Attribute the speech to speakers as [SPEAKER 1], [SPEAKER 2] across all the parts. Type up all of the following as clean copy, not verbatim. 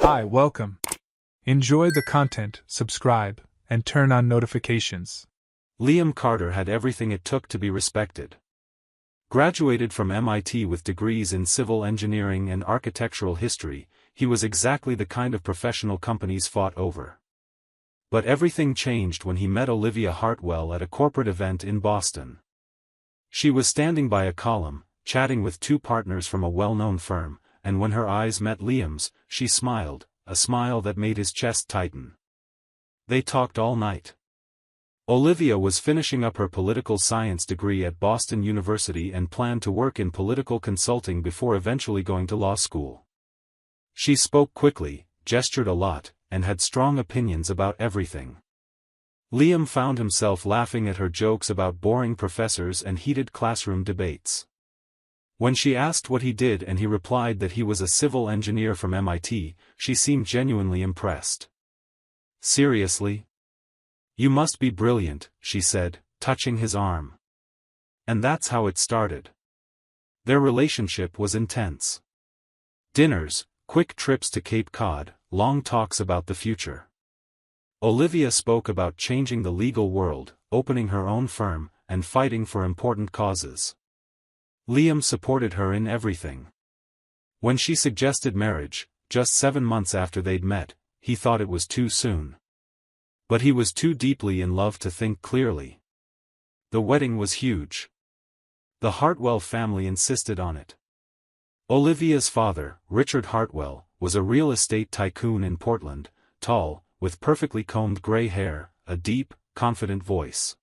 [SPEAKER 1] Hi, welcome. Enjoy the content, subscribe, and turn on notifications.
[SPEAKER 2] Liam Carter had everything it took to be respected. Graduated from MIT with degrees in civil engineering and architectural history, he was exactly the kind of professional companies fought over. But everything changed when he met Olivia Hartwell at a corporate event in Boston. She was standing by a column, chatting with two partners from a well-known firm, and when her eyes met Liam's, she smiled, a smile that made his chest tighten. They talked all night. Olivia was finishing up her political science degree at Boston University and planned to work in political consulting before eventually going to law school. She spoke quickly, gestured a lot, and had strong opinions about everything. Liam found himself laughing at her jokes about boring professors and heated classroom debates. When she asked what he did and he replied that he was a civil engineer from MIT, she seemed genuinely impressed. "Seriously? You must be brilliant," she said, touching his arm. And that's how it started. Their relationship was intense. Dinners, quick trips to Cape Cod, long talks about the future. Olivia spoke about changing the legal world, opening her own firm, and fighting for important causes. Liam supported her in everything. When she suggested marriage, just 7 months after they'd met, he thought it was too soon. But he was too deeply in love to think clearly. The wedding was huge. The Hartwell family insisted on it. Olivia's father, Richard Hartwell, was a real estate tycoon in Portland, tall, with perfectly combed gray hair, a deep, confident voice.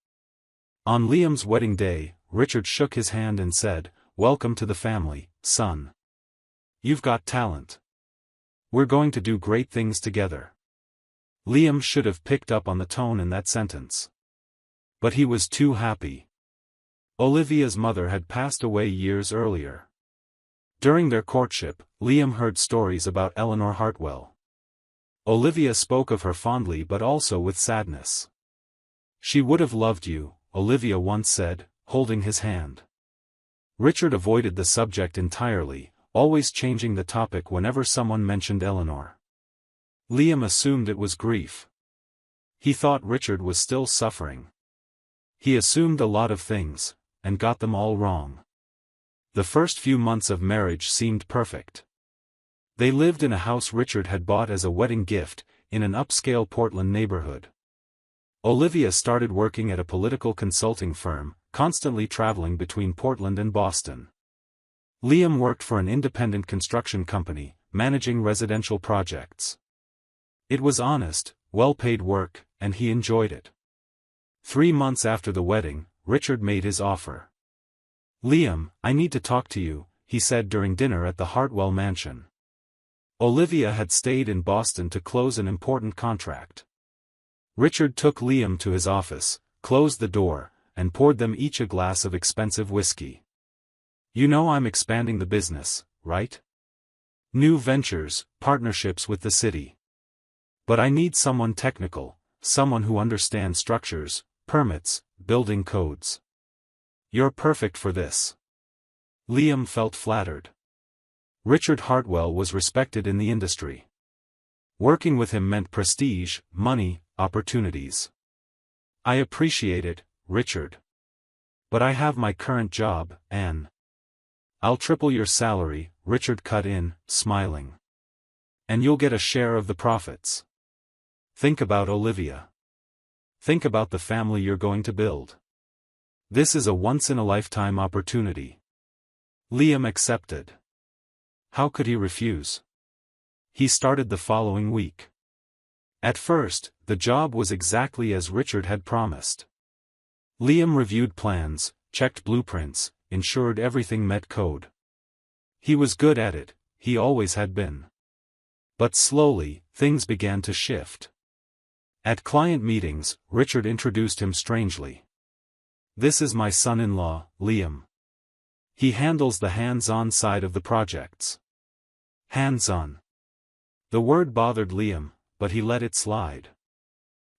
[SPEAKER 2] On Liam's wedding day, Richard shook his hand and said, "Welcome to the family, son. You've got talent. We're going to do great things together." Liam should have picked up on the tone in that sentence. But he was too happy. Olivia's mother had passed away years earlier. During their courtship, Liam heard stories about Eleanor Hartwell. Olivia spoke of her fondly but also with sadness. "She would have loved you," Olivia once said, holding his hand. Richard avoided the subject entirely, always changing the topic whenever someone mentioned Eleanor. Liam assumed it was grief. He thought Richard was still suffering. He assumed a lot of things, and got them all wrong. The first few months of marriage seemed perfect. They lived in a house Richard had bought as a wedding gift, in an upscale Portland neighborhood. Olivia started working at a political consulting firm, constantly traveling between Portland and Boston. Liam worked for an independent construction company, managing residential projects. It was honest, well-paid work, and he enjoyed it. 3 months after the wedding, Richard made his offer. "Liam, I need to talk to you," he said during dinner at the Hartwell mansion. Olivia had stayed in Boston to close an important contract. Richard took Liam to his office, closed the door, and poured them each a glass of expensive whiskey. "You know I'm expanding the business, right? New ventures, partnerships with the city. But I need someone technical, someone who understands structures, permits, building codes. You're perfect for this." Liam felt flattered. Richard Hartwell was respected in the industry. Working with him meant prestige, money, opportunities. "I appreciate it, Richard. But I have my current job, and—" "I'll triple your salary," Richard cut in, smiling. "And you'll get a share of the profits. Think about Olivia. Think about the family you're going to build. This is a once-in-a-lifetime opportunity." Liam accepted. How could he refuse? He started the following week. At first, the job was exactly as Richard had promised. Liam reviewed plans, checked blueprints, ensured everything met code. He was good at it, he always had been. But slowly, things began to shift. At client meetings, Richard introduced him strangely. "This is my son-in-law, Liam. He handles the hands-on side of the projects." Hands-on. The word bothered Liam, but he let it slide.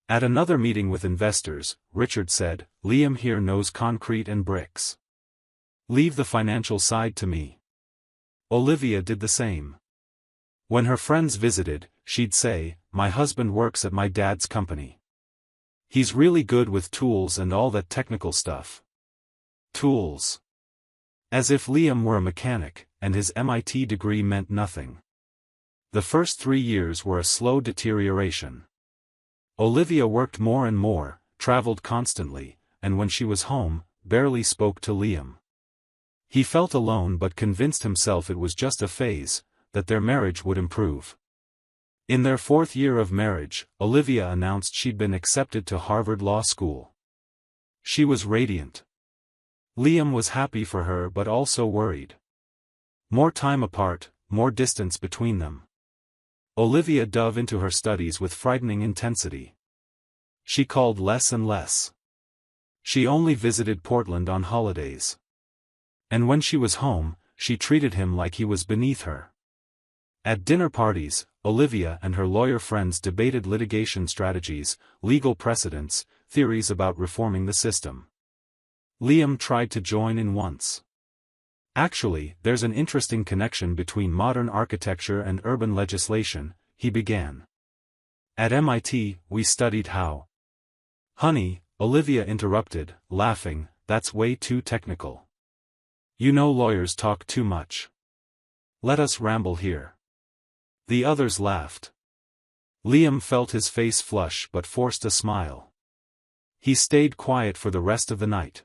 [SPEAKER 2] At another meeting with investors, Richard said, "Liam here knows concrete and bricks. Leave the financial side to me." Olivia did the same. When her friends visited, she'd say, "My husband works at my dad's company. He's really good with tools and all that technical stuff." Tools. As if Liam were a mechanic, and his MIT degree meant nothing. The first 3 years were a slow deterioration. Olivia worked more and more, traveled constantly, and when she was home, barely spoke to Liam. He felt alone but convinced himself it was just a phase, that their marriage would improve. In their 4th year of marriage, Olivia announced she'd been accepted to Harvard Law School. She was radiant. Liam was happy for her but also worried. More time apart, more distance between them. Olivia dove into her studies with frightening intensity. She called less and less. She only visited Portland on holidays. And when she was home, she treated him like he was beneath her. At dinner parties, Olivia and her lawyer friends debated litigation strategies, legal precedents, theories about reforming the system. Liam tried to join in once. "Actually, there's an interesting connection between modern architecture and urban legislation," he began. "At MIT, we studied how." "Honey," Olivia interrupted, laughing, "that's way too technical. You know lawyers talk too much. Let us ramble here." The others laughed. Liam felt his face flush but forced a smile. He stayed quiet for the rest of the night.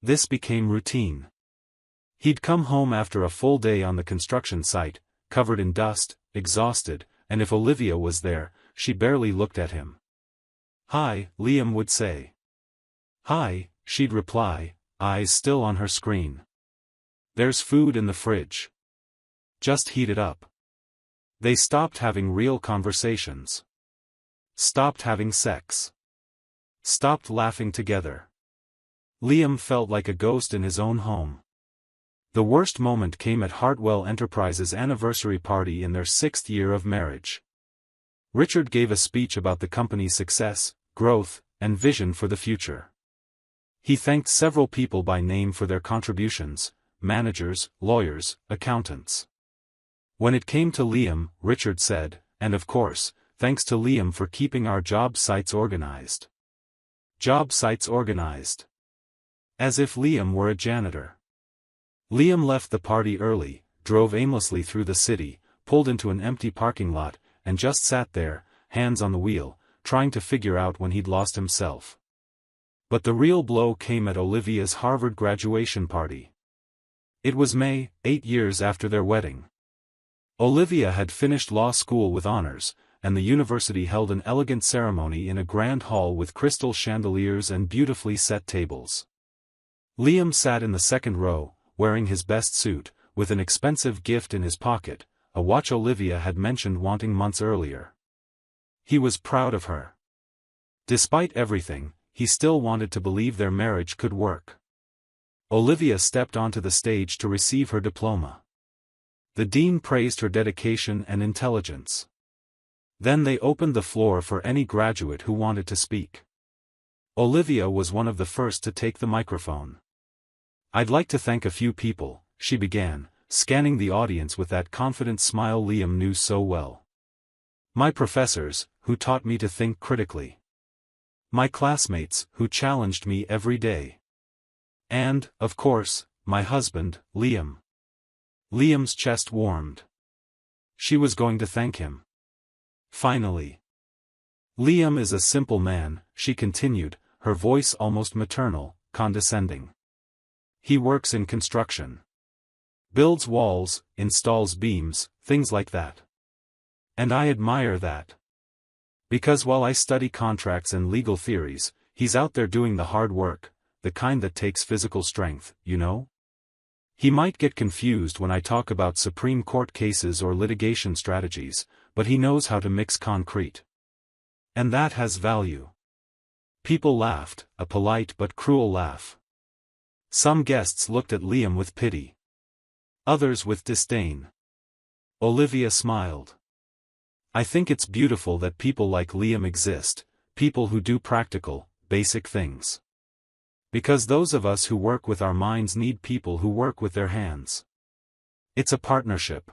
[SPEAKER 2] This became routine. He'd come home after a full day on the construction site, covered in dust, exhausted, and if Olivia was there, she barely looked at him. "Hi," Liam would say. "Hi," she'd reply, eyes still on her screen. "There's food in the fridge. Just heat it up." They stopped having real conversations. Stopped having sex. Stopped laughing together. Liam felt like a ghost in his own home. The worst moment came at Hartwell Enterprises' anniversary party in their 6th year of marriage. Richard gave a speech about the company's success, growth, and vision for the future. He thanked several people by name for their contributions: managers, lawyers, accountants. When it came to Liam, Richard said, "And of course, thanks to Liam for keeping our job sites organized." Job sites organized. As if Liam were a janitor. Liam left the party early, drove aimlessly through the city, pulled into an empty parking lot, and just sat there, hands on the wheel, trying to figure out when he'd lost himself. But the real blow came at Olivia's Harvard graduation party. It was May, 8 years after their wedding. Olivia had finished law school with honors, and the university held an elegant ceremony in a grand hall with crystal chandeliers and beautifully set tables. Liam sat in the second row, wearing his best suit, with an expensive gift in his pocket, a watch Olivia had mentioned wanting months earlier. He was proud of her. Despite everything, he still wanted to believe their marriage could work. Olivia stepped onto the stage to receive her diploma. The dean praised her dedication and intelligence. Then they opened the floor for any graduate who wanted to speak. Olivia was one of the first to take the microphone. "I'd like to thank a few people," she began, scanning the audience with that confident smile Liam knew so well. "My professors, who taught me to think critically. My classmates, who challenged me every day. And, of course, my husband, Liam." Liam's chest warmed. She was going to thank him. Finally. "Liam is a simple man," she continued, her voice almost maternal, condescending. "He works in construction. Builds walls, installs beams, things like that. And I admire that. Because while I study contracts and legal theories, he's out there doing the hard work, the kind that takes physical strength, you know? He might get confused when I talk about Supreme Court cases or litigation strategies, but he knows how to mix concrete. And that has value." People laughed, a polite but cruel laugh. Some guests looked at Liam with pity. Others with disdain. Olivia smiled. "I think it's beautiful that people like Liam exist, people who do practical, basic things. Because those of us who work with our minds need people who work with their hands. It's a partnership.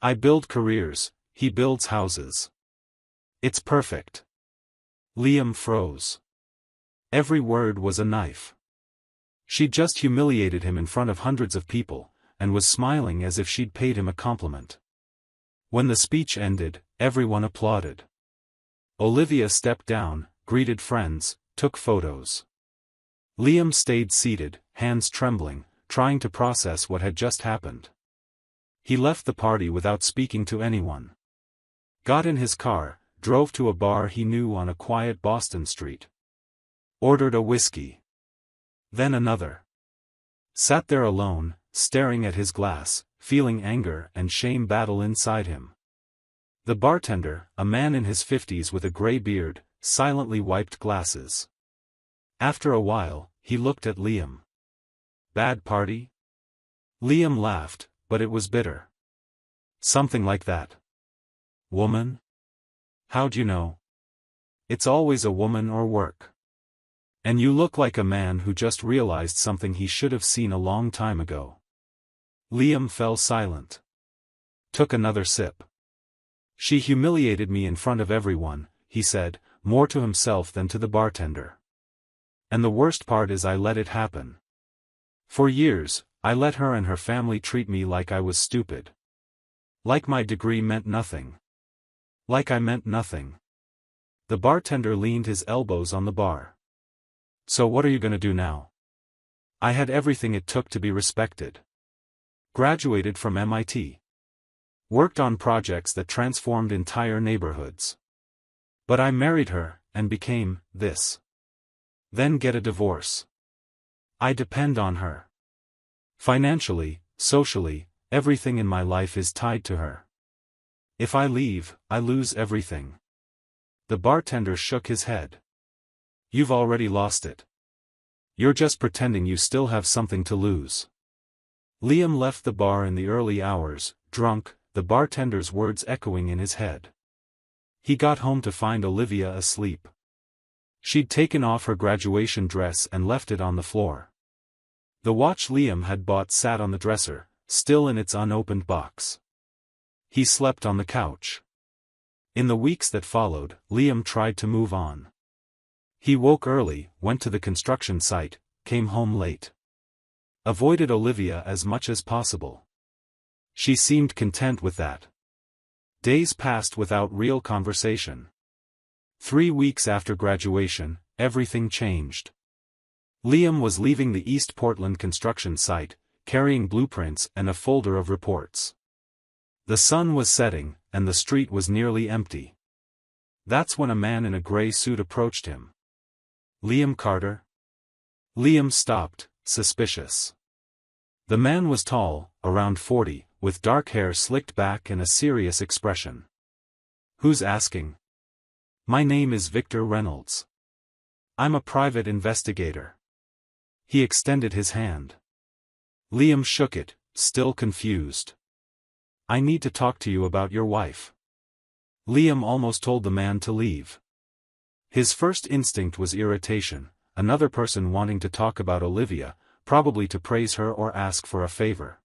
[SPEAKER 2] I build careers, he builds houses. It's perfect. Liam froze. Every word was a knife. She'd just humiliated him in front of hundreds of people, and was smiling as if she'd paid him a compliment. When the speech ended, everyone applauded. Olivia stepped down, greeted friends, took photos. Liam stayed seated, hands trembling, trying to process what had just happened. He left the party without speaking to anyone. Got in his car, drove to a bar he knew on a quiet Boston street. Ordered a whiskey. Then another. Sat there alone, staring at his glass, feeling anger and shame battle inside him. The bartender, a man in his 50s with a gray beard, silently wiped glasses. After a while, he looked at Liam. Bad party? Liam laughed, but it was bitter. Something like that. Woman? How'd you know? It's always a woman or work. And you look like a man who just realized something he should have seen a long time ago. Liam fell silent. Took another sip. She humiliated me in front of everyone, he said, more to himself than to the bartender. And the worst part is I let it happen. For years, I let her and her family treat me like I was stupid. Like my degree meant nothing. Like I meant nothing. The bartender leaned his elbows on the bar. So what are you gonna do now? I had everything it took to be respected. Graduated from MIT. Worked on projects that transformed entire neighborhoods. But I married her, and became this. Then get a divorce. I depend on her. Financially, socially, everything in my life is tied to her. If I leave, I lose everything. The bartender shook his head. You've already lost it. You're just pretending you still have something to lose. Liam left the bar in the early hours, drunk, the bartender's words echoing in his head. He got home to find Olivia asleep. She'd taken off her graduation dress and left it on the floor. The watch Liam had bought sat on the dresser, still in its unopened box. He slept on the couch. In the weeks that followed, Liam tried to move on. He woke early, went to the construction site, came home late. Avoided Olivia as much as possible. She seemed content with that. Days passed without real conversation. 3 weeks after graduation, everything changed. Liam was leaving the East Portland construction site, carrying blueprints and a folder of reports. The sun was setting, and the street was nearly empty. That's when a man in a gray suit approached him. Liam Carter? Liam stopped, suspicious. The man was tall, around 40, with dark hair slicked back and a serious expression. Who's asking? My name is Victor Reynolds. I'm a private investigator. He extended his hand. Liam shook it, still confused. I need to talk to you about your wife. Liam almost told the man to leave. His first instinct was irritation, another person wanting to talk about Olivia, probably to praise her or ask for a favor.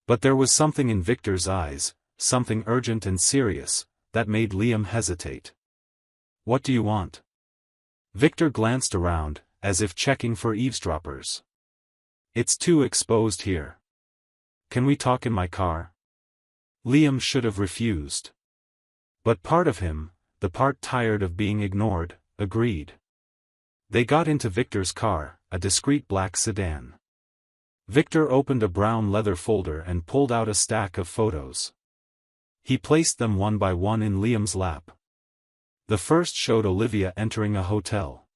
[SPEAKER 2] But there was something in Victor's eyes, something urgent and serious, that made Liam hesitate. What do you want? Victor glanced around, as if checking for eavesdroppers. It's too exposed here. Can we talk in my car? Liam should have refused. But part of him, the part tired of being ignored, agreed. They got into Victor's car, a discreet black sedan. Victor opened a brown leather folder and pulled out a stack of photos. He placed them one by one in Liam's lap. The first showed Olivia entering a hotel.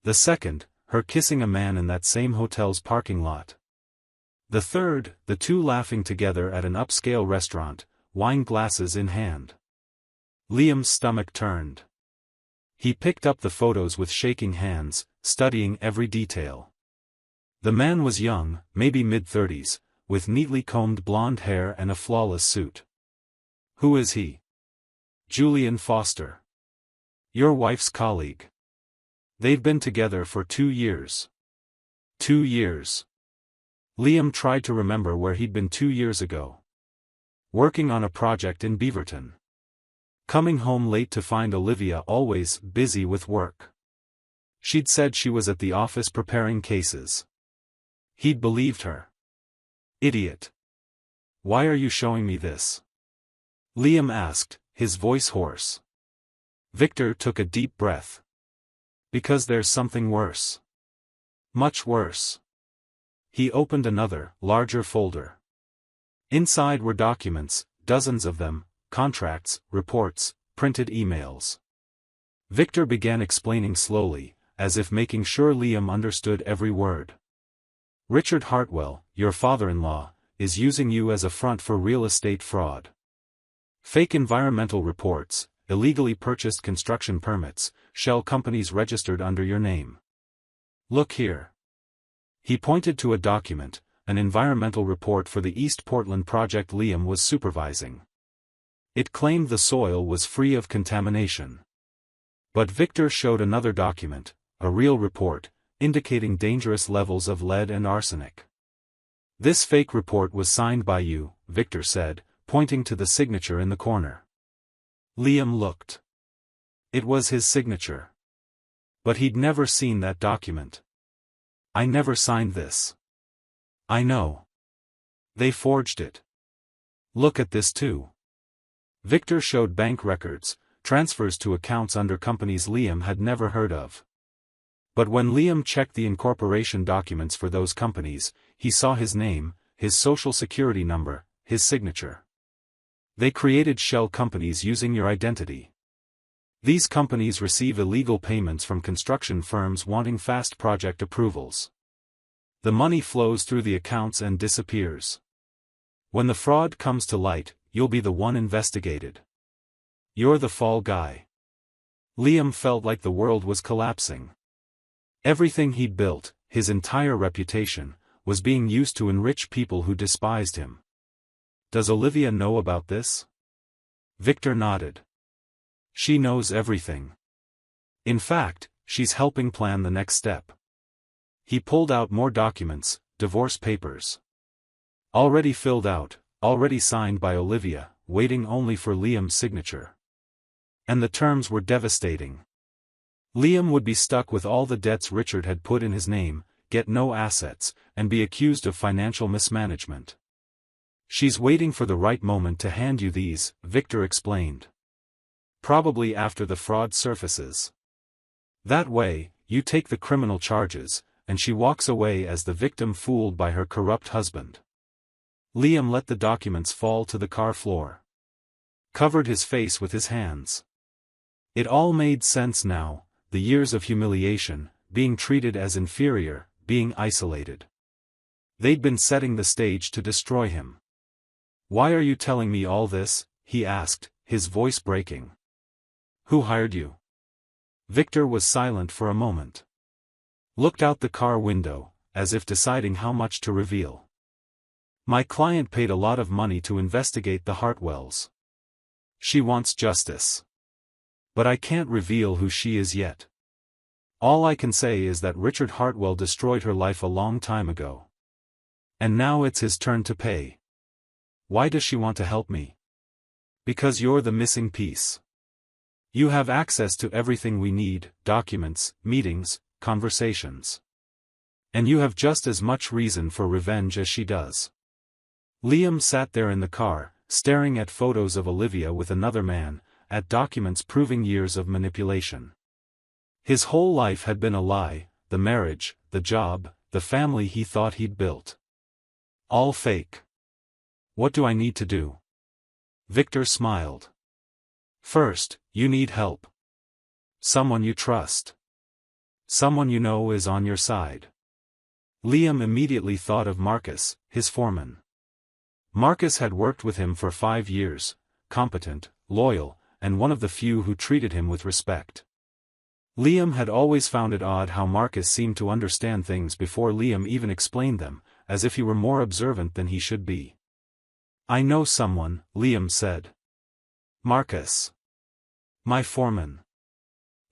[SPEAKER 2] The second, her kissing a man in that same hotel's parking lot. The third, the two laughing together at an upscale restaurant, wine glasses in hand. Liam's stomach turned. He picked up the photos with shaking hands, studying every detail. The man was young, maybe mid-30s, with neatly combed blonde hair and a flawless suit. Who is he? Julian Foster. Your wife's colleague. They've been together for 2 years. 2 years. Liam tried to remember where he'd been 2 years ago. Working on a project in Beaverton. Coming home late to find Olivia always busy with work. She'd said she was at the office preparing cases. He'd believed her. Idiot. Why are you showing me this? Liam asked, his voice hoarse. Victor took a deep breath. Because there's something worse. Much worse. He opened another, larger folder. Inside were documents, dozens of them, contracts, reports, printed emails. Victor began explaining slowly, as if making sure Liam understood every word. Richard Hartwell, your father-in-law, is using you as a front for real estate fraud. Fake environmental reports, illegally purchased construction permits, shell companies registered under your name. Look here. He pointed to a document, an environmental report for the East Portland project Liam was supervising. It claimed the soil was free of contamination. But Victor showed another document, a real report, indicating dangerous levels of lead and arsenic. This fake report was signed by you, Victor said, pointing to the signature in the corner. Liam looked. It was his signature. But he'd never seen that document. I never signed this. I know. They forged it. Look at this too. Victor showed bank records, transfers to accounts under companies Liam had never heard of. But when Liam checked the incorporation documents for those companies, he saw his name, his social security number, his signature. They created shell companies using your identity. These companies receive illegal payments from construction firms wanting fast project approvals. The money flows through the accounts and disappears. When the fraud comes to light, you'll be the one investigated. You're the fall guy. Liam felt like the world was collapsing. Everything he'd built, his entire reputation, was being used to enrich people who despised him. Does Olivia know about this? Victor nodded. She knows everything. In fact, she's helping plan the next step. He pulled out more documents, divorce papers. Already filled out, already signed by Olivia, waiting only for Liam's signature. And the terms were devastating. Liam would be stuck with all the debts Richard had put in his name, get no assets, and be accused of financial mismanagement. She's waiting for the right moment to hand you these, Victor explained. Probably after the fraud surfaces. That way, you take the criminal charges, and she walks away as the victim fooled by her corrupt husband. Liam let the documents fall to the car floor. Covered his face with his hands. It all made sense now, the years of humiliation, being treated as inferior, being isolated. They'd been setting the stage to destroy him. Why are you telling me all this? He asked, his voice breaking. Who hired you? Victor was silent for a moment. Looked out the car window, as if deciding how much to reveal. My client paid a lot of money to investigate the Hartwells. She wants justice. But I can't reveal who she is yet. All I can say is that Richard Hartwell destroyed her life a long time ago. And now it's his turn to pay. Why does she want to help me? Because you're the missing piece. You have access to everything we need, documents, meetings, conversations. And you have just as much reason for revenge as she does. Liam sat there in the car, staring at photos of Olivia with another man, at documents proving years of manipulation. His whole life had been a lie, the marriage, the job, the family he thought he'd built. All fake. What do I need to do? Victor smiled. First, you need help. Someone you trust. Someone you know is on your side. Liam immediately thought of Marcus, his foreman. Marcus had worked with him for 5 years, competent, loyal, and one of the few who treated him with respect. Liam had always found it odd how Marcus seemed to understand things before Liam even explained them, as if he were more observant than he should be. I know someone, Liam said. Marcus. My foreman.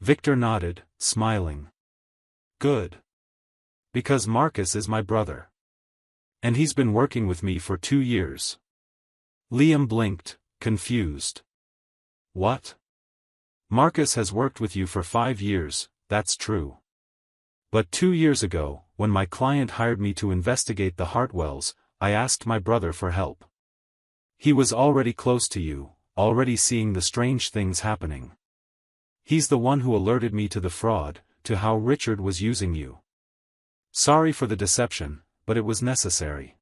[SPEAKER 2] Victor nodded, smiling. Good. Because Marcus is my brother. And he's been working with me for 2 years. Liam blinked, confused. What? Marcus has worked with you for 5 years, that's true. But 2 years ago, when my client hired me to investigate the Hartwells, I asked my brother for help. He was already close to you, already seeing the strange things happening. He's the one who alerted me to the fraud, to how Richard was using you. Sorry for the deception, but it was necessary.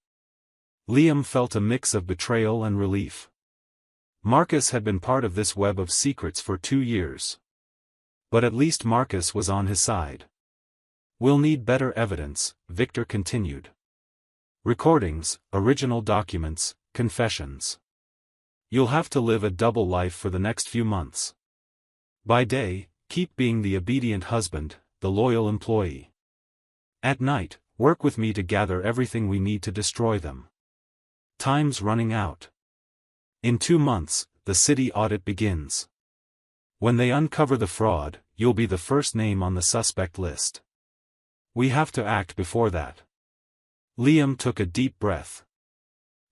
[SPEAKER 2] Liam felt a mix of betrayal and relief. Marcus had been part of this web of secrets for 2 years. But at least Marcus was on his side. We'll need better evidence, Victor continued. Recordings, original documents, confessions. You'll have to live a double life for the next few months. By day, keep being the obedient husband, the loyal employee. At night, work with me to gather everything we need to destroy them. Time's running out. In 2 months, the city audit begins. When they uncover the fraud, you'll be the first name on the suspect list. We have to act before that. Liam took a deep breath.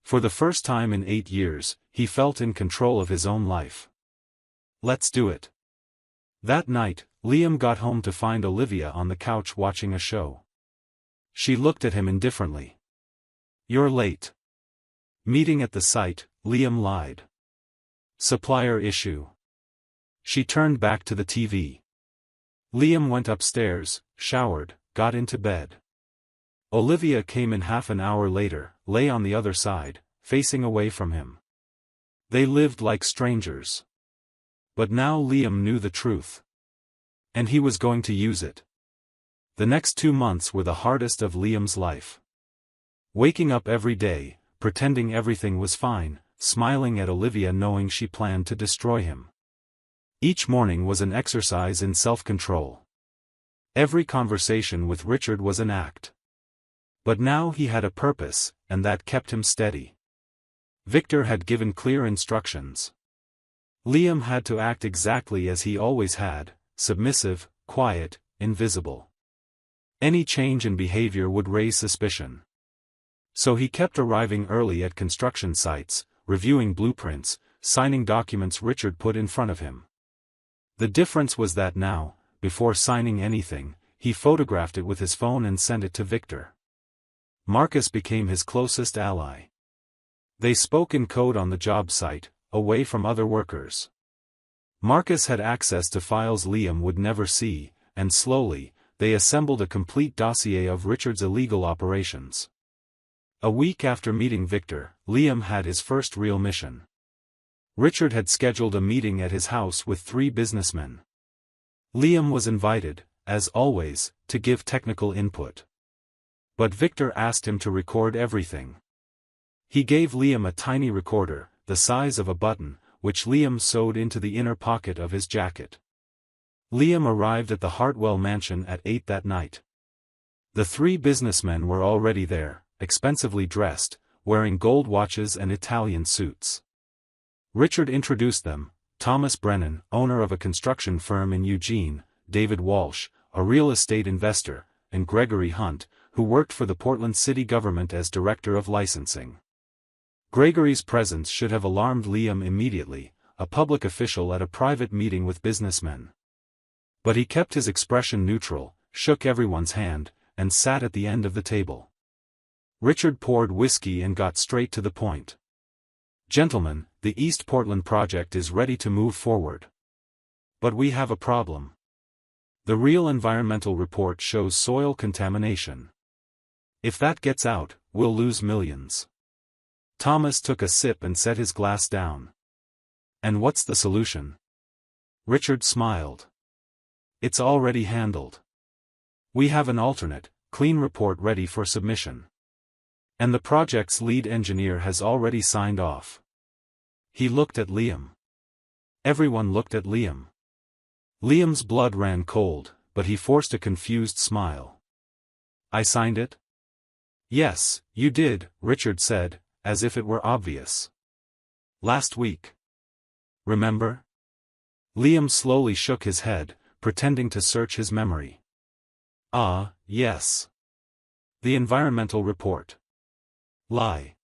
[SPEAKER 2] For the first time in 8 years, he felt in control of his own life. Let's do it. That night, Liam got home to find Olivia on the couch watching a show. She looked at him indifferently. You're late. Meeting at the site, Liam lied. Supplier issue. She turned back to the TV. Liam went upstairs, showered, got into bed. Olivia came in half an hour later, lay on the other side, facing away from him. They lived like strangers. But now Liam knew the truth. And he was going to use it. The next 2 months were the hardest of Liam's life. Waking up every day, pretending everything was fine, smiling at Olivia knowing she planned to destroy him. Each morning was an exercise in self-control. Every conversation with Richard was an act. But now he had a purpose, and that kept him steady. Victor had given clear instructions. Liam had to act exactly as he always had, submissive, quiet, invisible. Any change in behavior would raise suspicion. So he kept arriving early at construction sites, reviewing blueprints, signing documents Richard put in front of him. The difference was that now, before signing anything, he photographed it with his phone and sent it to Victor. Marcus became his closest ally. They spoke in code on the job site, away from other workers. Marcus had access to files Liam would never see, and slowly, they assembled a complete dossier of Richard's illegal operations. A week after meeting Victor, Liam had his first real mission. Richard had scheduled a meeting at his house with 3 businessmen. Liam was invited, as always, to give technical input. But Victor asked him to record everything. He gave Liam a tiny recorder, the size of a button, which Liam sewed into the inner pocket of his jacket. Liam arrived at the Hartwell mansion at 8 that night. The 3 businessmen were already there, expensively dressed, wearing gold watches and Italian suits. Richard introduced them: Thomas Brennan, owner of a construction firm in Eugene, David Walsh, a real estate investor, and Gregory Hunt, who worked for the Portland city government as director of licensing. Gregory's presence should have alarmed Liam immediately, a public official at a private meeting with businessmen. But he kept his expression neutral, shook everyone's hand, and sat at the end of the table. Richard poured whiskey and got straight to the point. Gentlemen, the East Portland project is ready to move forward. But we have a problem. The real environmental report shows soil contamination. If that gets out, we'll lose millions. Thomas took a sip and set his glass down. And what's the solution? Richard smiled. It's already handled. We have an alternate, clean report ready for submission. And the project's lead engineer has already signed off. He looked at Liam. Everyone looked at Liam. Liam's blood ran cold, but he forced a confused smile. I signed it? Yes, you did, Richard said, as if it were obvious. Last week. Remember? Liam slowly shook his head, pretending to search his memory. Ah, yes. The environmental report. Lie.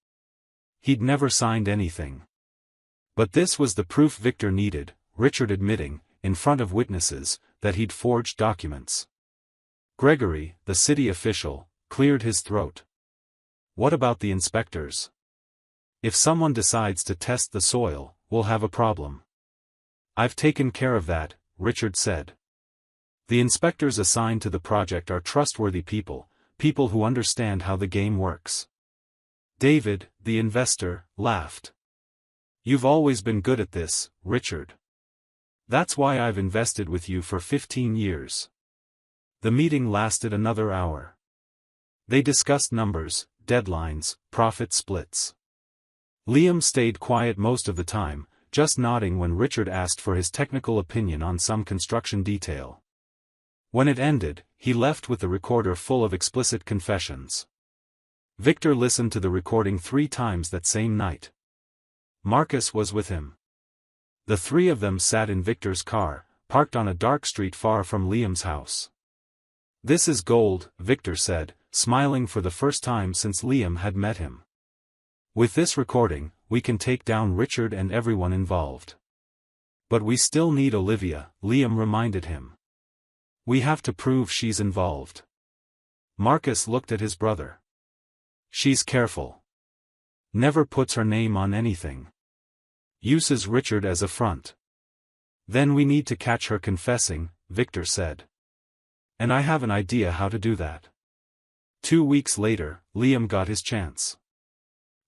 [SPEAKER 2] He'd never signed anything. But this was the proof Victor needed, Richard admitting, in front of witnesses, that he'd forged documents. Gregory, the city official, cleared his throat. What about the inspectors? If someone decides to test the soil, we'll have a problem. I've taken care of that, Richard said. The inspectors assigned to the project are trustworthy people, people who understand how the game works. David, the investor, laughed. You've always been good at this, Richard. That's why I've invested with you for 15 years. The meeting lasted another hour. They discussed numbers, deadlines, profit splits. Liam stayed quiet most of the time, just nodding when Richard asked for his technical opinion on some construction detail. When it ended, he left with the recorder full of explicit confessions. Victor listened to the recording 3 times that same night. Marcus was with him. The 3 of them sat in Victor's car, parked on a dark street far from Liam's house. This is gold, Victor said, smiling for the first time since Liam had met him. With this recording, we can take down Richard and everyone involved. But we still need Olivia, Liam reminded him. We have to prove she's involved. Marcus looked at his brother. She's careful. Never puts her name on anything. Uses Richard as a front. Then we need to catch her confessing, Victor said. And I have an idea how to do that. 2 weeks later, Liam got his chance.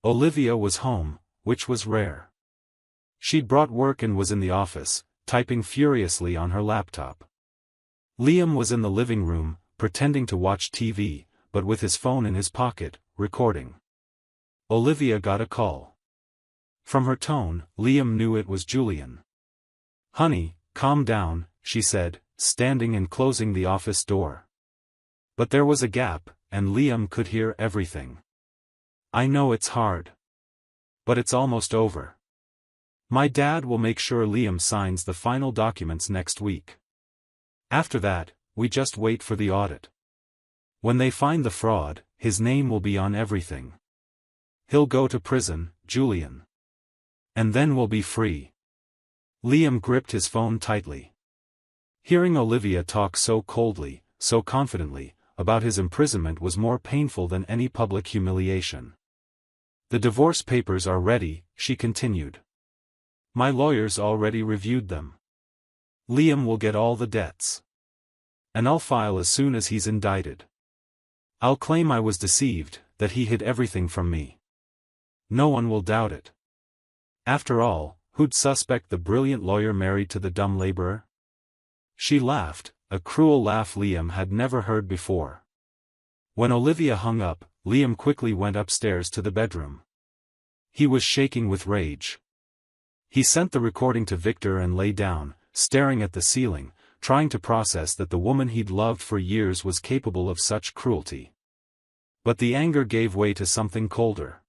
[SPEAKER 2] Olivia was home, which was rare. She'd brought work and was in the office, typing furiously on her laptop. Liam was in the living room, pretending to watch TV, but with his phone in his pocket, recording. Olivia got a call. From her tone, Liam knew it was Julian. Honey, calm down, she said, standing and closing the office door. But there was a gap, and Liam could hear everything. I know it's hard. But it's almost over. My dad will make sure Liam signs the final documents next week. After that, we just wait for the audit. When they find the fraud, his name will be on everything. He'll go to prison, Julian. And then we'll be free. Liam gripped his phone tightly. Hearing Olivia talk so coldly, so confidently, about his imprisonment was more painful than any public humiliation. The divorce papers are ready, she continued. My lawyers already reviewed them. Liam will get all the debts. And I'll file as soon as he's indicted. I'll claim I was deceived, that he hid everything from me. No one will doubt it. After all, who'd suspect the brilliant lawyer married to the dumb laborer? She laughed, a cruel laugh Liam had never heard before. When Olivia hung up, Liam quickly went upstairs to the bedroom. He was shaking with rage. He sent the recording to Victor and lay down, staring at the ceiling, trying to process that the woman he'd loved for years was capable of such cruelty. But the anger gave way to something colder.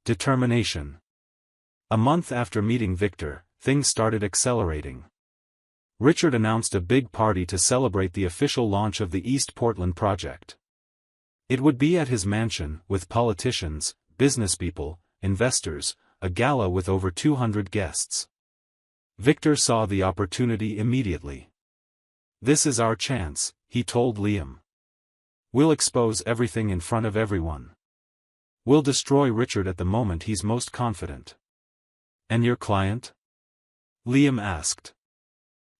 [SPEAKER 2] Determination. A month after meeting Victor, things started accelerating. Richard announced a big party to celebrate the official launch of the East Portland project. It would be at his mansion, with politicians, businesspeople, investors, a gala with over 200 guests. Victor saw the opportunity immediately. This is our chance, he told Liam. We'll expose everything in front of everyone. We'll destroy Richard at the moment he's most confident. And your client? Liam asked.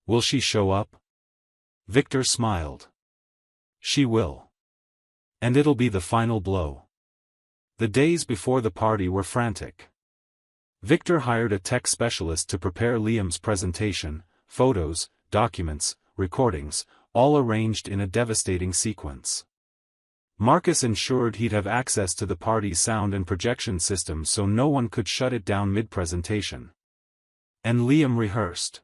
[SPEAKER 2] Will she show up? Victor smiled. She will. And it'll be the final blow. The days before the party were frantic. Victor hired a tech specialist to prepare Liam's presentation, photos, documents, recordings, all arranged in a devastating sequence. Marcus ensured he'd have access to the party's sound and projection system so no one could shut it down mid-presentation. And Liam rehearsed.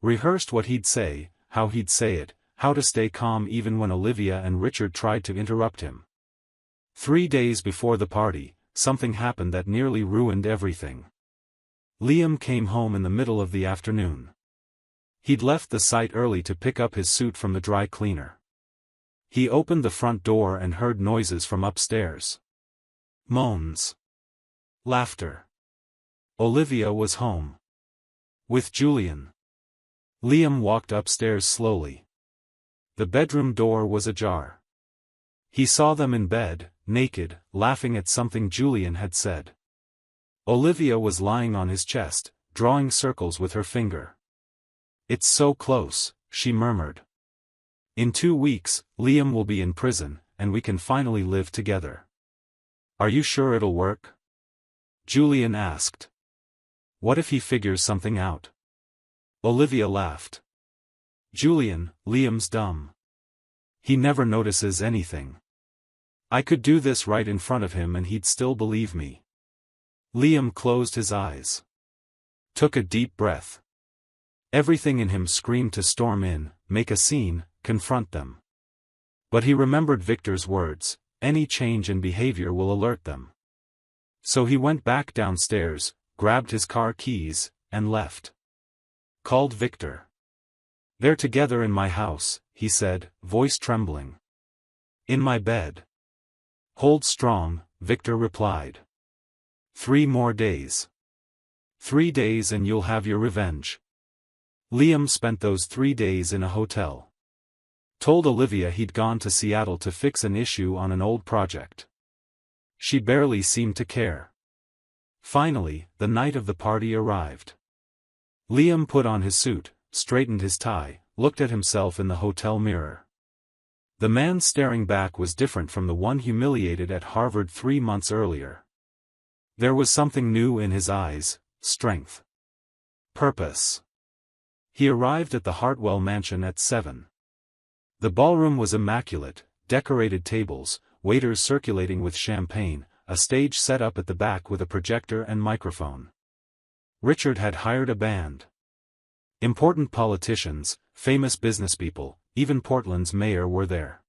[SPEAKER 2] Rehearsed what he'd say, how he'd say it, how to stay calm even when Olivia and Richard tried to interrupt him. 3 days before the party, something happened that nearly ruined everything. Liam came home in the middle of the afternoon. He'd left the site early to pick up his suit from the dry cleaner. He opened the front door and heard noises from upstairs. Moans. Laughter. Olivia was home. With Julian. Liam walked upstairs slowly. The bedroom door was ajar. He saw them in bed, naked, laughing at something Julian had said. Olivia was lying on his chest, drawing circles with her finger. "It's so close," she murmured. "In 2 weeks, Liam will be in prison, and we can finally live together." "Are you sure it'll work?" Julian asked. "What if he figures something out?" Olivia laughed. "Julian, Liam's dumb. He never notices anything. I could do this right in front of him and he'd still believe me." Liam closed his eyes. Took a deep breath. Everything in him screamed to storm in, make a scene, confront them. But he remembered Victor's words, any change in behavior will alert them. So he went back downstairs, grabbed his car keys, and left. Called Victor. "They're together in my house," he said, voice trembling. "In my bed." "Hold strong," Victor replied. 3 more days. 3 days and you'll have your revenge." Liam spent those 3 days in a hotel. Told Olivia he'd gone to Seattle to fix an issue on an old project. She barely seemed to care. Finally, the night of the party arrived. Liam put on his suit, straightened his tie, looked at himself in the hotel mirror. The man staring back was different from the one humiliated at Harvard 3 months earlier. There was something new in his eyes, strength. Purpose. He arrived at the Hartwell mansion at 7. The ballroom was immaculate, decorated tables, waiters circulating with champagne, a stage set up at the back with a projector and microphone. Richard had hired a band. Important politicians, famous businesspeople, even Portland's mayor were there.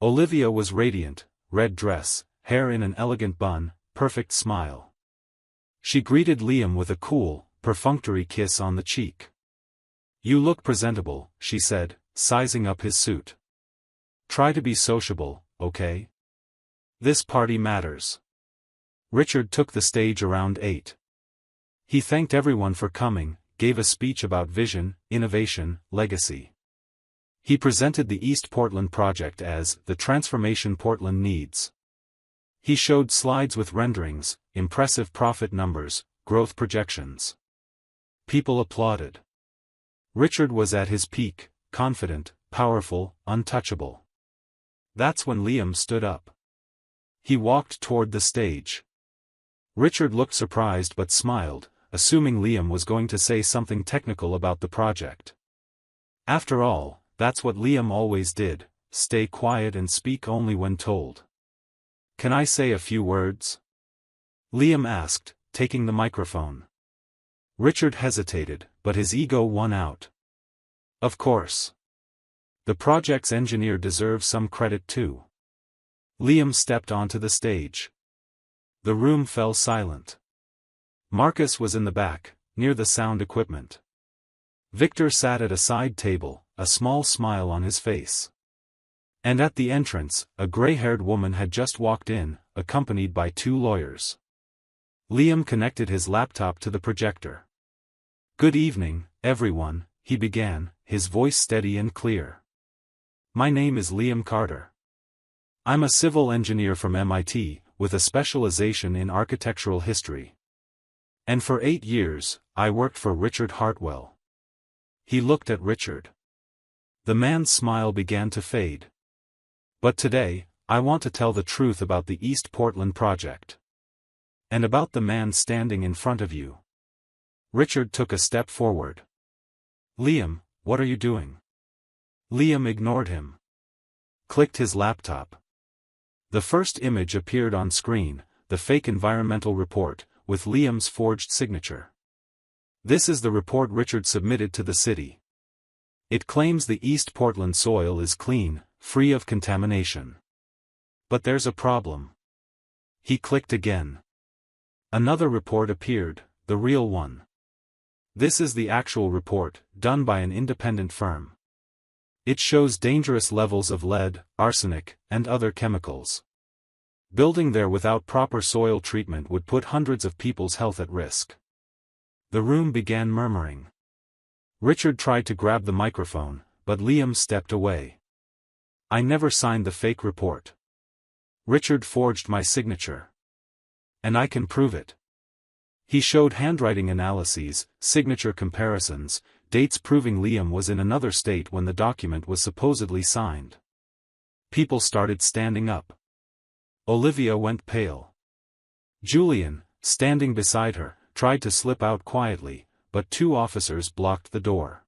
[SPEAKER 2] Olivia was radiant, red dress, hair in an elegant bun, perfect smile. She greeted Liam with a cool, perfunctory kiss on the cheek. "You look presentable," she said, sizing up his suit. "Try to be sociable, okay? This party matters." Richard took the stage around 8. He thanked everyone for coming, gave a speech about vision, innovation, legacy. He presented the East Portland project as the transformation Portland needs. He showed slides with renderings, impressive profit numbers, growth projections. People applauded. Richard was at his peak, confident, powerful, untouchable. That's when Liam stood up. He walked toward the stage. Richard looked surprised but smiled, assuming Liam was going to say something technical about the project. After all, that's what Liam always did, stay quiet and speak only when told. "Can I say a few words?" Liam asked, taking the microphone. Richard hesitated, but his ego won out. "Of course. The project's engineer deserves some credit too." Liam stepped onto the stage. The room fell silent. Marcus was in the back, near the sound equipment. Victor sat at a side table, a small smile on his face. And at the entrance, a gray-haired woman had just walked in, accompanied by 2 lawyers. Liam connected his laptop to the projector. "Good evening, everyone," he began, his voice steady and clear. "My name is Liam Carter. I'm a civil engineer from MIT, with a specialization in architectural history. And for 8 years, I worked for Richard Hartwell." He looked at Richard. The man's smile began to fade. "But today, I want to tell the truth about the East Portland project. And about the man standing in front of you." Richard took a step forward. "Liam, what are you doing?" Liam ignored him. Clicked his laptop. The first image appeared on screen, the fake environmental report, with Liam's forged signature. "This is the report Richard submitted to the city. It claims the East Portland soil is clean, free of contamination. But there's a problem." He clicked again. Another report appeared, the real one. "This is the actual report, done by an independent firm. It shows dangerous levels of lead, arsenic, and other chemicals. Building there without proper soil treatment would put hundreds of people's health at risk. The room began murmuring. Richard tried to grab the microphone, but Liam stepped away. I never signed the fake report. Richard forged my signature. And I can prove it. He showed handwriting analyses, signature comparisons, dates proving Liam was in another state when the document was supposedly signed. People started standing up. Olivia went pale. Julian, standing beside her, tried to slip out quietly, but 2 officers blocked the door.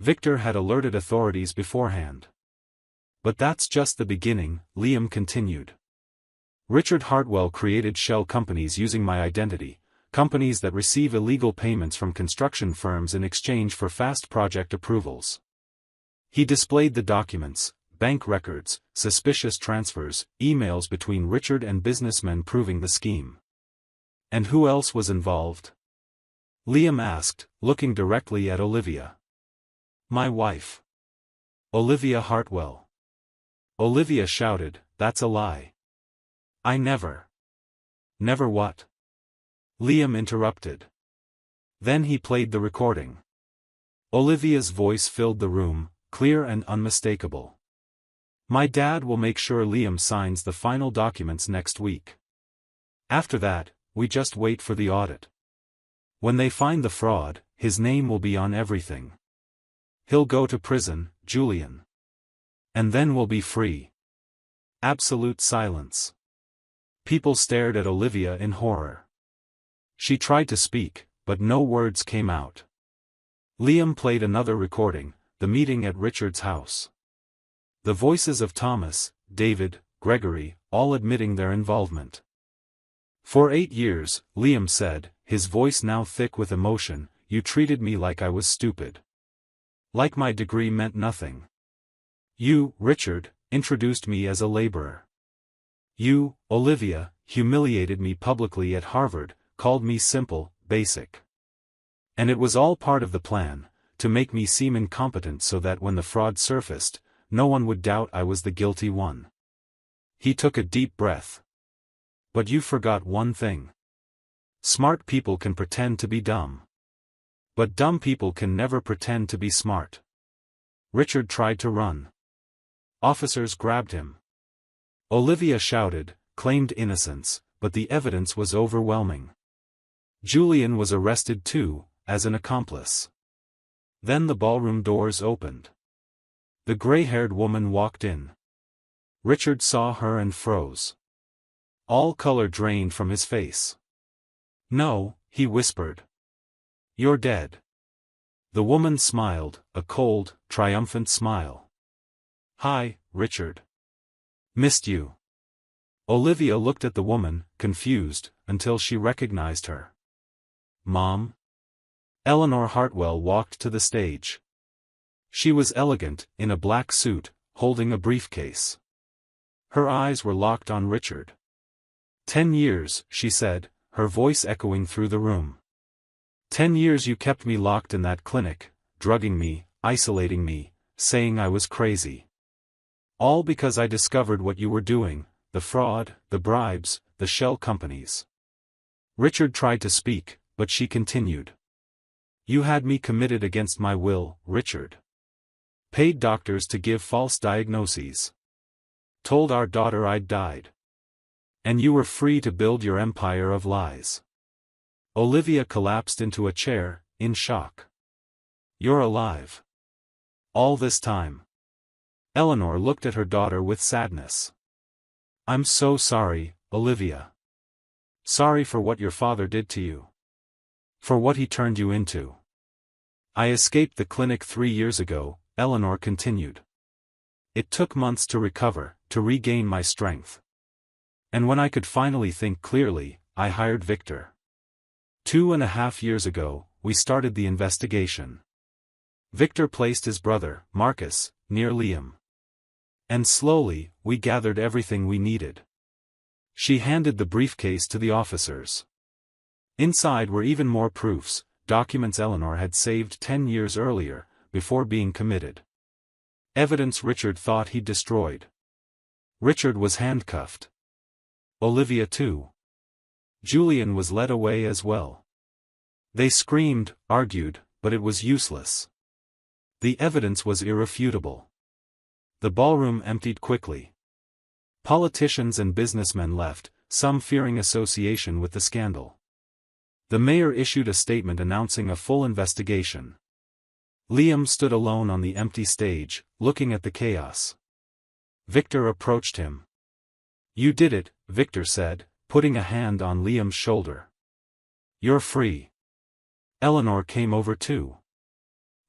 [SPEAKER 2] Victor had alerted authorities beforehand. But that's just the beginning, Liam continued. Richard Hartwell created shell companies using my identity, companies that receive illegal payments from construction firms in exchange for fast project approvals. He displayed the documents, bank records, suspicious transfers, emails between Richard and businessmen proving the scheme. And who else was involved? Liam asked, looking directly at Olivia. My wife. Olivia Hartwell. Olivia shouted, that's a lie. I never. Never what? Liam interrupted. Then he played the recording. Olivia's voice filled the room, clear and unmistakable. My dad will make sure Liam signs the final documents next week. After that, we just wait for the audit. When they find the fraud, his name will be on everything. He'll go to prison, Julian. And then we'll be free. Absolute silence. People stared at Olivia in horror. She tried to speak, but no words came out. Liam played another recording, the meeting at Richard's house. The voices of Thomas, David, Gregory, all admitting their involvement. For 8 years, Liam said, his voice now thick with emotion, you treated me like I was stupid. Like my degree meant nothing. You, Richard, introduced me as a laborer. You, Olivia, humiliated me publicly at Harvard, called me simple, basic. And it was all part of the plan, to make me seem incompetent so that when the fraud surfaced, no one would doubt I was the guilty one. He took a deep breath. But you forgot one thing. Smart people can pretend to be dumb. But dumb people can never pretend to be smart. Richard tried to run. Officers grabbed him. Olivia shouted, claimed innocence, but the evidence was overwhelming. Julian was arrested too, as an accomplice. Then the ballroom doors opened. The gray-haired woman walked in. Richard saw her and froze. All color drained from his face. No, he whispered. You're dead. The woman smiled, a cold, triumphant smile. Hi, Richard. Missed you. Olivia looked at the woman, confused, until she recognized her. Mom? Eleanor Hartwell walked to the stage. She was elegant, in a black suit, holding a briefcase. Her eyes were locked on Richard. 10 years, she said, her voice echoing through the room. 10 years you kept me locked in that clinic, drugging me, isolating me, saying I was crazy. All because I discovered what you were doing, the fraud, the bribes, the shell companies. Richard tried to speak, but she continued. You had me committed against my will, Richard. Paid doctors to give false diagnoses. Told our daughter I'd died. And you were free to build your empire of lies. Olivia collapsed into a chair, in shock. You're alive. All this time. Eleanor looked at her daughter with sadness. I'm so sorry, Olivia. Sorry for what your father did to you. For what he turned you into. I escaped the clinic 3 years ago, Eleanor continued. It took months to recover, to regain my strength. And when I could finally think clearly, I hired Victor. 2.5 years ago, we started the investigation. Victor placed his brother, Marcus, near Liam. And slowly, we gathered everything we needed. She handed the briefcase to the officers. Inside were even more proofs, documents Eleanor had saved 10 years earlier, before being committed. Evidence Richard thought he'd destroyed. Richard was handcuffed. Olivia too. Julian was led away as well. They screamed, argued, but it was useless. The evidence was irrefutable. The ballroom emptied quickly. Politicians and businessmen left, some fearing association with the scandal. The mayor issued a statement announcing a full investigation. Liam stood alone on the empty stage, looking at the chaos. Victor approached him. "You did it," Victor said, putting a hand on Liam's shoulder. "You're free." Eleanor came over too.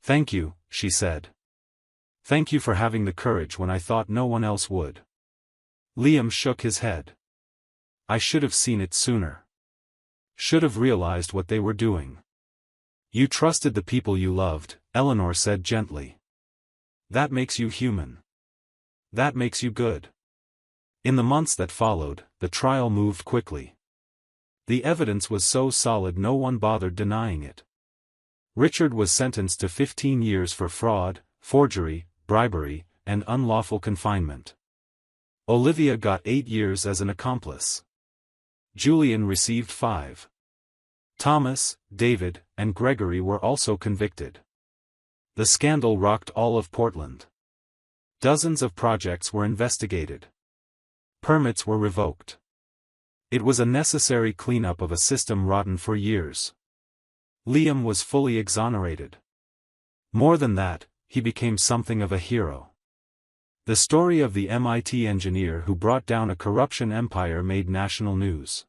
[SPEAKER 2] "Thank you," she said. "Thank you for having the courage when I thought no one else would." Liam shook his head. "I should have seen it sooner. Should have realized what they were doing." "You trusted the people you loved," Eleanor said gently. "That makes you human. That makes you good." In the months that followed, the trial moved quickly. The evidence was so solid no one bothered denying it. Richard was sentenced to 15 years for fraud, forgery, bribery, and unlawful confinement. Olivia got 8 years as an accomplice. Julian received 5. Thomas, David, and Gregory were also convicted. The scandal rocked all of Portland. Dozens of projects were investigated. Permits were revoked. It was a necessary cleanup of a system rotten for years. Liam was fully exonerated. More than that, he became something of a hero. The story of the MIT engineer who brought down a corruption empire made national news.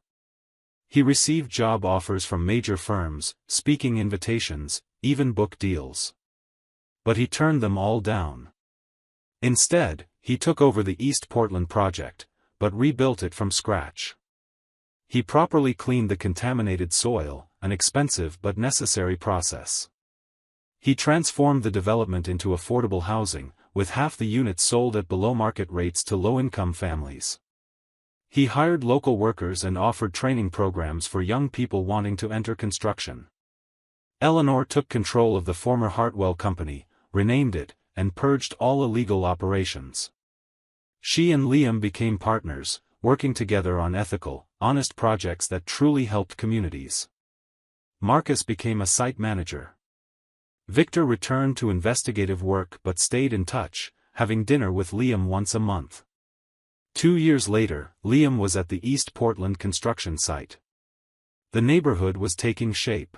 [SPEAKER 2] He received job offers from major firms, speaking invitations, even book deals. But he turned them all down. Instead, he took over the East Portland project, but rebuilt it from scratch. He properly cleaned the contaminated soil, an expensive but necessary process. He transformed the development into affordable housing, with half the units sold at below-market rates to low-income families. He hired local workers and offered training programs for young people wanting to enter construction. Eleanor took control of the former Hartwell Company, renamed it, and purged all illegal operations. She and Liam became partners, working together on ethical, honest projects that truly helped communities. Marcus became a site manager. Victor returned to investigative work but stayed in touch, having dinner with Liam once a month. 2 years later, Liam was at the East Portland construction site. The neighborhood was taking shape.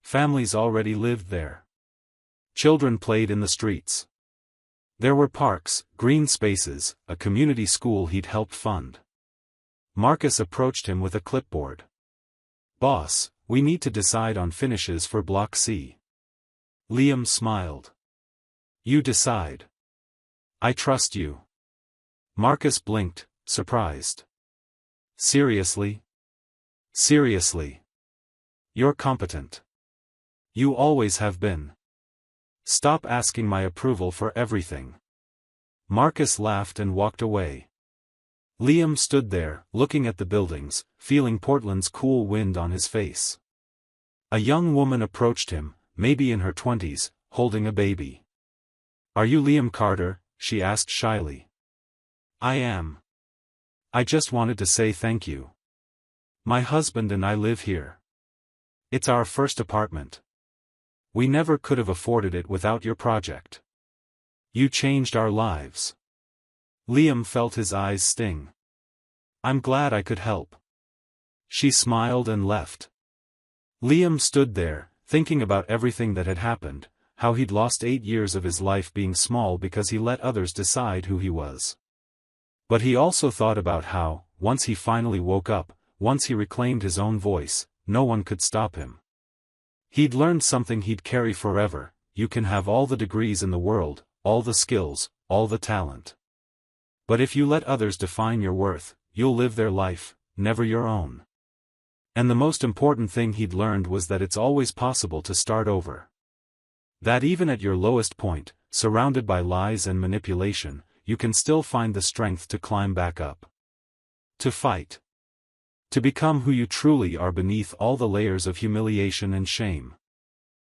[SPEAKER 2] Families already lived there. Children played in the streets. There were parks, green spaces, a community school he'd helped fund. Marcus approached him with a clipboard. "Boss, we need to decide on finishes for Block C." Liam smiled. "You decide. I trust you." Marcus blinked, surprised. "Seriously?" "Seriously. You're competent. You always have been. Stop asking my approval for everything." Marcus laughed and walked away. Liam stood there, looking at the buildings, feeling Portland's cool wind on his face. A young woman approached him, maybe in her 20s, holding a baby. "Are you Liam Carter?" she asked shyly. "I am. I just wanted to say thank you. My husband and I live here. It's our first apartment. We never could have afforded it without your project. You changed our lives." Liam felt his eyes sting. "I'm glad I could help." She smiled and left. Liam stood there, thinking about everything that had happened, how he'd lost 8 years of his life being small because he let others decide who he was. But he also thought about how, once he finally woke up, once he reclaimed his own voice, no one could stop him. He'd learned something he'd carry forever: you can have all the degrees in the world, all the skills, all the talent. But if you let others define your worth, you'll live their life, never your own. And the most important thing he'd learned was that it's always possible to start over. That even at your lowest point, surrounded by lies and manipulation, you can still find the strength to climb back up. To fight. To become who you truly are beneath all the layers of humiliation and shame.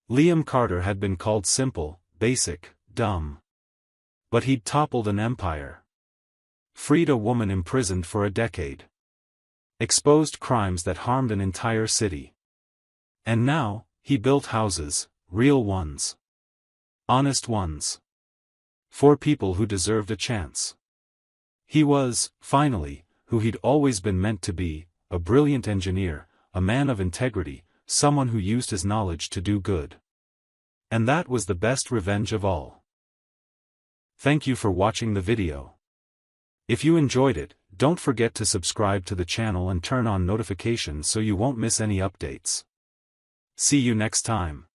[SPEAKER 2] Liam Carter had been called simple, basic, dumb. But he'd toppled an empire. Freed a woman imprisoned for a decade. exposed crimes that harmed an entire city. And now, he built houses, real ones. Honest ones. For people who deserved a chance. He was, finally, who he'd always been meant to be, a brilliant engineer, a man of integrity, someone who used his knowledge to do good. And that was the best revenge of all. Thank you for watching the video. If you enjoyed it, don't forget to subscribe to the channel and turn on notifications so you won't miss any updates. See you next time.